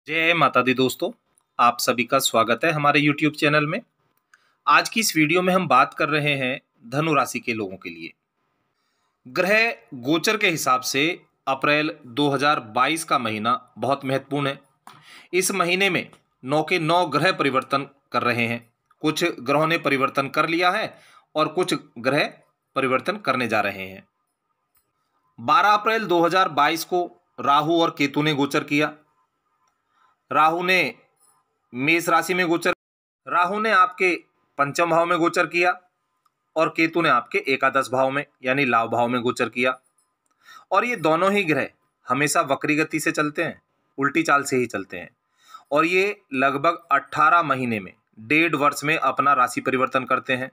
जय माता दी दोस्तों। आप सभी का स्वागत है हमारे YouTube चैनल में। आज की इस वीडियो में हम बात कर रहे हैं धनु राशि के लोगों के लिए। ग्रह गोचर के हिसाब से अप्रैल 2022 का महीना बहुत महत्वपूर्ण है। इस महीने में 9 के 9 ग्रह परिवर्तन कर रहे हैं। कुछ ग्रहों ने परिवर्तन कर लिया है और कुछ ग्रह परिवर्तन करने जा रहे हैं। 12 अप्रैल 2022 को राहु और केतु ने गोचर किया। राहु ने मेष राशि में गोचर राहु ने आपके पंचम भाव में गोचर किया और केतु ने आपके एकादश भाव में यानी लाभ भाव में गोचर किया। और ये दोनों ही ग्रह हमेशा वक्री गति से चलते हैं, उल्टी चाल से ही चलते हैं। और ये लगभग 18 महीने में 1.5 वर्ष में अपना राशि परिवर्तन करते हैं।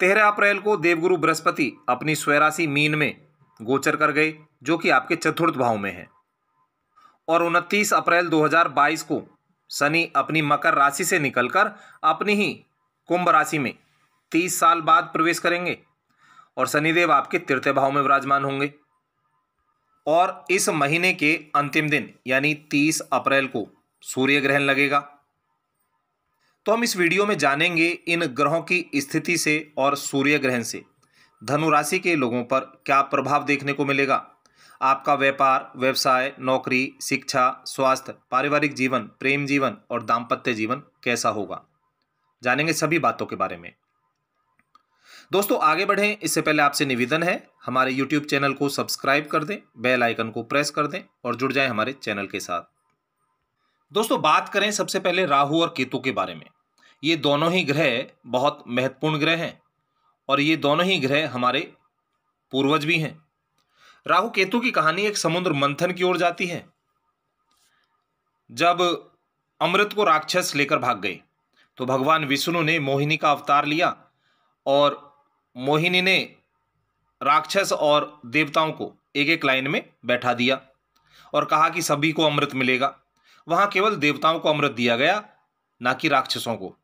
13 अप्रैल को देवगुरु बृहस्पति अपनी स्वराशि मीन में गोचर कर गए, जो कि आपके चतुर्थ भाव में है। और 29 अप्रैल 2022 को शनि अपनी मकर राशि से निकलकर अपनी ही कुंभ राशि में 30 साल बाद प्रवेश करेंगे और शनिदेव आपके तृतीय भाव में विराजमान होंगे। और इस महीने के अंतिम दिन यानी 30 अप्रैल को सूर्य ग्रहण लगेगा। तो हम इस वीडियो में जानेंगे इन ग्रहों की स्थिति से और सूर्य ग्रहण से धनु राशि के लोगों पर क्या प्रभाव देखने को मिलेगा। आपका व्यापार, व्यवसाय, नौकरी, शिक्षा, स्वास्थ्य, पारिवारिक जीवन, प्रेम जीवन और दाम्पत्य जीवन कैसा होगा, जानेंगे सभी बातों के बारे में। दोस्तों आगे बढ़ें इससे पहले आपसे निवेदन है, हमारे YouTube चैनल को सब्सक्राइब कर दें, बेल आइकन को प्रेस कर दें और जुड़ जाएं हमारे चैनल के साथ। दोस्तों बात करें सबसे पहले राहु और केतु के बारे में। ये दोनों ही ग्रह बहुत महत्वपूर्ण ग्रह हैं और ये दोनों ही ग्रह हमारे पूर्वज भी हैं। राहु केतु की कहानी एक समुद्र मंथन की ओर जाती है। जब अमृत को राक्षस लेकर भाग गए तो भगवान विष्णु ने मोहिनी का अवतार लिया और मोहिनी ने राक्षस और देवताओं को एक एक लाइन में बैठा दिया और कहा कि सभी को अमृत मिलेगा। वहां केवल देवताओं को अमृत दिया गया, ना कि राक्षसों को।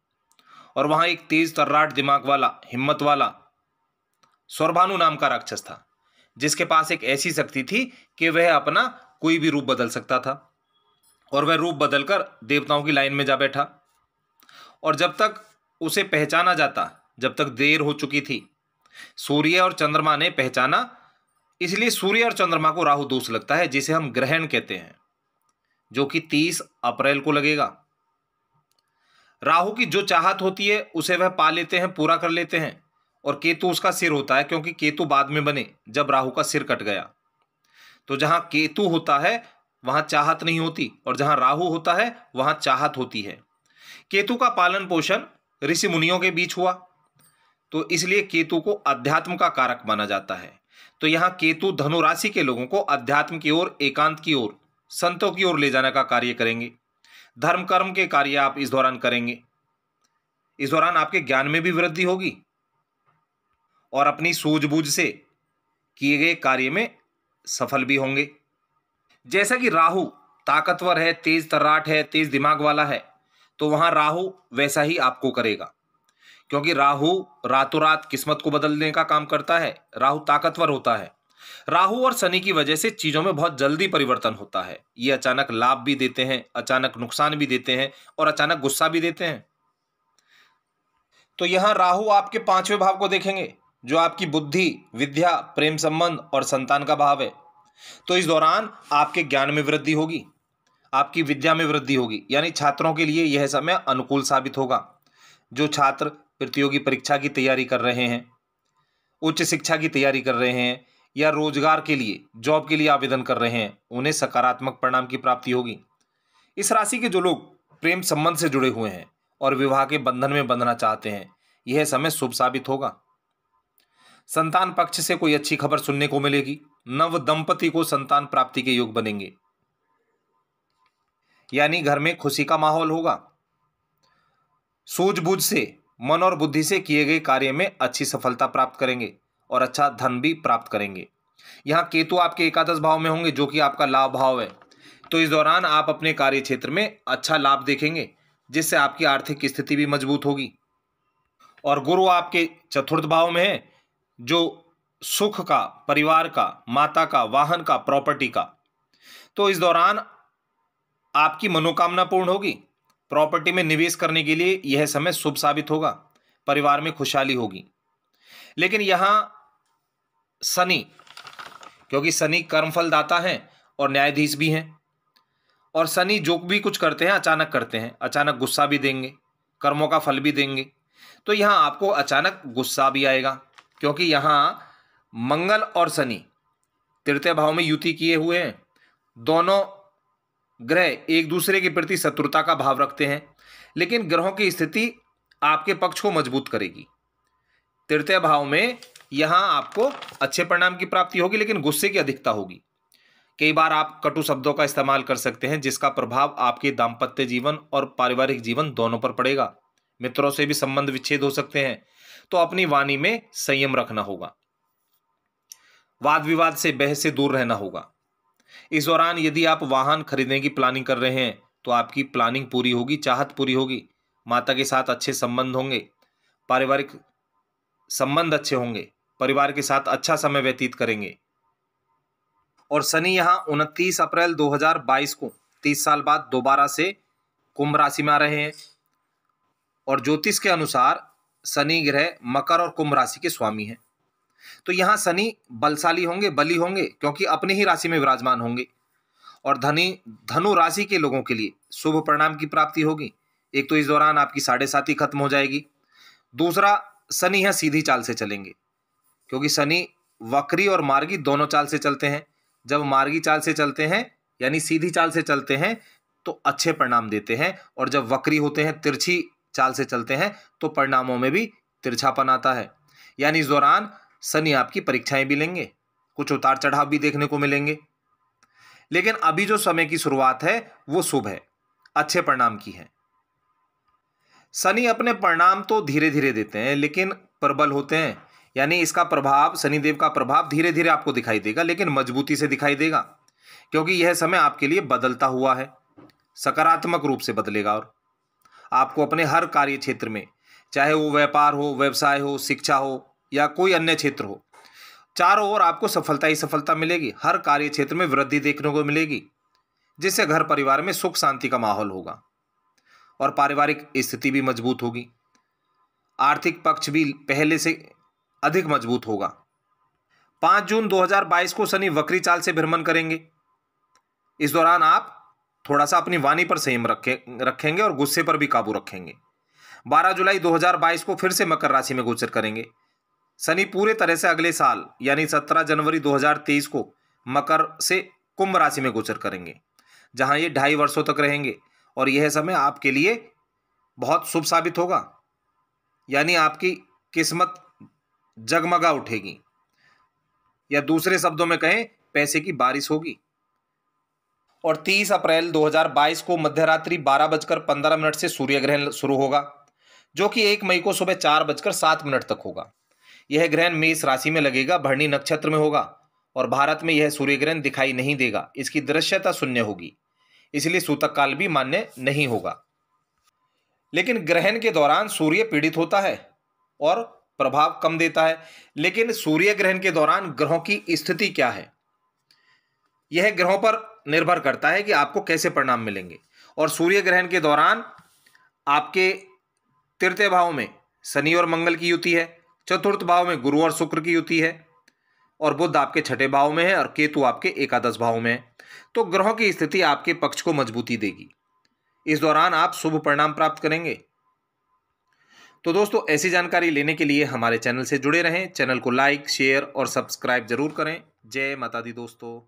और वहां एक तेज तर्राट दिमाग वाला, हिम्मत वाला स्वरभानु नाम का राक्षस था, जिसके पास एक ऐसी शक्ति थी कि वह अपना कोई भी रूप बदल सकता था। और वह रूप बदलकर देवताओं की लाइन में जा बैठा। और जब तक उसे पहचाना जाता, जब तक देर हो चुकी थी। सूर्य और चंद्रमा ने पहचाना, इसलिए सूर्य और चंद्रमा को राहु दोष लगता है, जिसे हम ग्रहण कहते हैं, जो कि 30 अप्रैल को लगेगा। राहु की जो चाहत होती है उसे वह पा लेते हैं, पूरा कर लेते हैं। और केतु उसका सिर होता है, क्योंकि केतु बाद में बने जब राहु का सिर कट गया। तो जहां केतु होता है वहां चाहत नहीं होती और जहां राहु होता है वहां चाहत होती है। केतु का पालन पोषण ऋषि मुनियों के बीच हुआ, तो इसलिए केतु को अध्यात्म का कारक माना जाता है। तो यहां केतु धनु राशि के लोगों को अध्यात्म की ओर, एकांत की ओर, संतों की ओर ले जाने का कार्य करेंगे। धर्म कर्म के कार्य आप इस दौरान करेंगे। इस दौरान आपके ज्ञान में भी वृद्धि होगी और अपनी सूझबूझ से किए गए कार्य में सफल भी होंगे। जैसा कि राहु ताकतवर है, तेज तर्राट है, तेज दिमाग वाला है, तो वहां राहु वैसा ही आपको करेगा, क्योंकि राहु रातों रात किस्मत को बदलने का काम करता है। राहु ताकतवर होता है। राहु और शनि की वजह से चीजों में बहुत जल्दी परिवर्तन होता है। ये अचानक लाभ भी देते हैं, अचानक नुकसान भी देते हैं और अचानक गुस्सा भी देते हैं। तो यहां राहु आपके 5वें भाव को देखेंगे, जो आपकी बुद्धि, विद्या, प्रेम संबंध और संतान का भाव है। तो इस दौरान आपके ज्ञान में वृद्धि होगी, आपकी विद्या में वृद्धि होगी, यानी छात्रों के लिए यह समय अनुकूल साबित होगा। जो छात्र प्रतियोगी परीक्षा की तैयारी कर रहे हैं, उच्च शिक्षा की तैयारी कर रहे हैं या रोजगार के लिए, जॉब के लिए आवेदन कर रहे हैं, उन्हें सकारात्मक परिणाम की प्राप्ति होगी। इस राशि के जो लोग प्रेम संबंध से जुड़े हुए हैं और विवाह के बंधन में बंधना चाहते हैं, यह समय शुभ साबित होगा। संतान पक्ष से कोई अच्छी खबर सुनने को मिलेगी। नव दंपति को संतान प्राप्ति के योग बनेंगे, यानी घर में खुशी का माहौल होगा। सूझबूझ से, मन और बुद्धि से किए गए कार्य में अच्छी सफलता प्राप्त करेंगे और अच्छा धन भी प्राप्त करेंगे। यहाँ केतु आपके एकादश भाव में होंगे, जो कि आपका लाभ भाव है। तो इस दौरान आप अपने कार्य क्षेत्र में अच्छा लाभ देखेंगे, जिससे आपकी आर्थिक स्थिति भी मजबूत होगी। और गुरु आपके चतुर्थ भाव में है, जो सुख का, परिवार का, माता का, वाहन का, प्रॉपर्टी का। तो इस दौरान आपकी मनोकामना पूर्ण होगी। प्रॉपर्टी में निवेश करने के लिए यह समय शुभ साबित होगा। परिवार में खुशहाली होगी। लेकिन यहां शनि, क्योंकि शनि कर्मफल दाता हैं और न्यायाधीश भी हैं, और शनि जो भी कुछ करते हैं अचानक करते हैं, अचानक गुस्सा भी देंगे, कर्मों का फल भी देंगे। तो यहां आपको अचानक गुस्सा भी आएगा, क्योंकि यहां मंगल और शनि तृतीय भाव में युति किए हुए हैं। दोनों ग्रह एक दूसरे के प्रति शत्रुता का भाव रखते हैं, लेकिन ग्रहों की स्थिति आपके पक्ष को मजबूत करेगी। तृतीय भाव में यहां आपको अच्छे परिणाम की प्राप्ति होगी, लेकिन गुस्से की अधिकता होगी। कई बार आप कटु शब्दों का इस्तेमाल कर सकते हैं, जिसका प्रभाव आपके दाम्पत्य जीवन और पारिवारिक जीवन दोनों पर पड़ेगा। मित्रों से भी संबंध विच्छेद हो सकते हैं, तो अपनी वाणी में संयम रखना होगा। वाद विवाद से, बहस से दूर रहना होगा। इस दौरान यदि आप वाहन खरीदने की प्लानिंग कर रहे हैं तो आपकी प्लानिंग पूरी होगी, चाहत पूरी होगी। माता के साथ अच्छे संबंध होंगे, पारिवारिक संबंध अच्छे होंगे, परिवार के साथ अच्छा समय व्यतीत करेंगे। और शनि यहां 29 अप्रैल 2022 को 30 साल बाद दोबारा से कुंभ राशि में आ रहे हैं, और ज्योतिष के अनुसार शनि ग्रह मकर और कुंभ राशि के स्वामी हैं। तो यहां शनि बलशाली होंगे, बली होंगे, क्योंकि अपनी ही राशि में विराजमान होंगे। और धनु राशि के लोगों के लिए शुभ परिणाम की प्राप्ति होगी। एक तो इस दौरान आपकी 7.5 खत्म हो जाएगी। दूसरा, शनि यहां सीधी चाल से चलेंगे, क्योंकि शनि वक्री और मार्गी दोनों चाल से चलते हैं। जब मार्गी चाल से चलते हैं यानी सीधी चाल से चलते हैं तो अच्छे परिणाम देते हैं, और जब वक्री होते हैं, तिरछी चाल से चलते हैं, तो परिणामों में भी तिरछापन आता है। यानी इस दौरान शनि आपकी परीक्षाएं भी लेंगे, कुछ उतार चढ़ाव भी देखने को मिलेंगे। लेकिन अभी जो समय की शुरुआत है वो शुभ है, अच्छे परिणाम की है। शनि अपने परिणाम तो धीरे धीरे देते हैं, लेकिन प्रबल होते हैं। यानी इसका प्रभाव, शनिदेव का प्रभाव धीरे धीरे आपको दिखाई देगा, लेकिन मजबूती से दिखाई देगा, क्योंकि यह समय आपके लिए बदलता हुआ है, सकारात्मक रूप से बदलेगा। और आपको अपने हर कार्य क्षेत्र में, चाहे वो व्यापार हो, व्यवसाय हो, शिक्षा हो या कोई अन्य क्षेत्र हो, चारों ओर आपको सफलता ही सफलता मिलेगी। हर कार्य क्षेत्र में वृद्धि देखने को मिलेगी, जिससे घर परिवार में सुख शांति का माहौल होगा और पारिवारिक स्थिति भी मजबूत होगी। आर्थिक पक्ष भी पहले से अधिक मजबूत होगा। 5 जून 2022 को शनि वक्री चाल से भ्रमण करेंगे। इस दौरान आप थोड़ा सा अपनी वाणी पर संयम रखेंगे और गुस्से पर भी काबू रखेंगे। 12 जुलाई 2022 को फिर से मकर राशि में गोचर करेंगे। शनि पूरे तरह से अगले साल यानी 17 जनवरी 2023 को मकर से कुंभ राशि में गोचर करेंगे, जहां ये 2.5 वर्षों तक रहेंगे। और यह समय आपके लिए बहुत शुभ साबित होगा, यानी आपकी किस्मत जगमगा उठेगी, या दूसरे शब्दों में कहें पैसे की बारिश होगी। और 30 अप्रैल 2022 को मध्यरात्रि 12:15 से सूर्य ग्रहण शुरू होगा, जो कि 1 मई को सुबह 4:07 तक होगा। यह ग्रहण मेष राशि में लगेगा, भरणी नक्षत्र में होगा, और भारत में यह सूर्य ग्रहण दिखाई नहीं देगा। इसकी दृश्यता शून्य होगी, इसलिए सूतक काल भी मान्य नहीं होगा। लेकिन ग्रहण के दौरान सूर्य पीड़ित होता है और प्रभाव कम देता है। लेकिन सूर्य ग्रहण के दौरान ग्रहों की स्थिति क्या है, यह ग्रहों पर निर्भर करता है कि आपको कैसे परिणाम मिलेंगे। और सूर्य ग्रहण के दौरान आपके तृतीय भाव में शनि और मंगल की युति है, चतुर्थ भाव में गुरु और शुक्र की युति है, और बुध आपके 6ठे भाव में है, और केतु आपके एकादश भाव में है। तो ग्रहों की स्थिति आपके पक्ष को मजबूती देगी। इस दौरान आप शुभ परिणाम प्राप्त करेंगे। तो दोस्तों, ऐसी जानकारी लेने के लिए हमारे चैनल से जुड़े रहें। चैनल को लाइक, शेयर और सब्सक्राइब जरूर करें। जय माता दी दोस्तों।